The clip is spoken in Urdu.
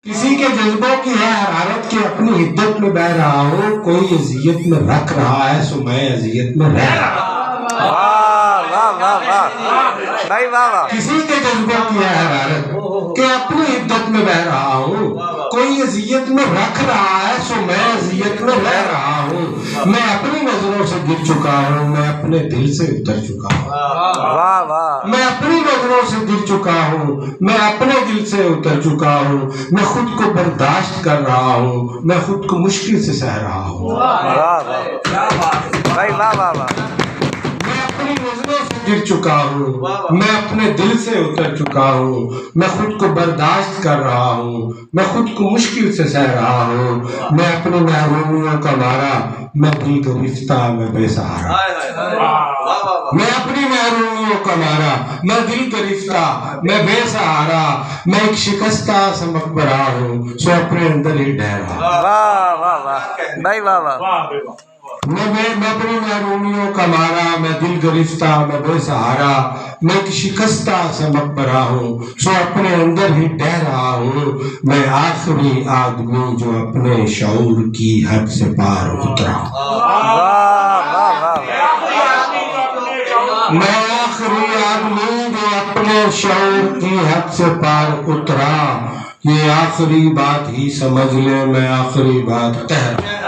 کسی کے جذبوں کی ہے حرارت کے اپنی حدت میں بہ رہا ہوں، کوئی اذیت میں رکھ رہا ہے سو میں اذیت میں رہ رہا ہوں۔ کسی کے جذبوں کی ہے حرارت کہ اپنی حدت میں بہ رہا ہوں، کوئی اذیت میں رکھ رہا ہے سو میں اذیت میں رہ رہا ہوں۔ میں اپنی نظروں سے گر چکا ہوں، میں اپنے دل سے اتر چکا ہوں۔ میں اپنی نظروں سے گر چکا ہوں، میں اپنے دل سے اتر چکا ہوں۔ میں خود کو برداشت کر رہا ہوں، میں خود کو مشکل سے سہ رہا ہوں۔ میں اپنی نظروں سے گر چکا ہوں، میں اپنے دل سے اتر چکا ہوں۔ میں خود کو برداشت کر رہا ہوں، میں خود کو مشکل سے سہ رہا ہوں۔ میں اپنی محرومیوں کا مارا، میں دل گرفتہ، میں بے سہارا۔ میں اپنی محرومیوں کا مارا، میں دل گرفتہ، میں بے سہارا۔ میں ایک شکستہ سا مقبرہ ہوں، سو اپنے اندر ہی ٹھہرا۔ میں اپنی محرومیوں کا مارا، میں دل گرفتہ، میں بے سہارا۔ میں ایک شکستہ سا مقبرہ ہوں، سو اپنے اندر ہی ٹھہرا ہوں۔ میں آخری آدمی جو اپنے شعور کی حد سے پار اترا۔ میں آخری آدمی جو اپنے شعور کی حد سے پار اترا۔ یہ آخری بات ہی سمجھ لے، میں آخری بات کہہ رہا ہوں۔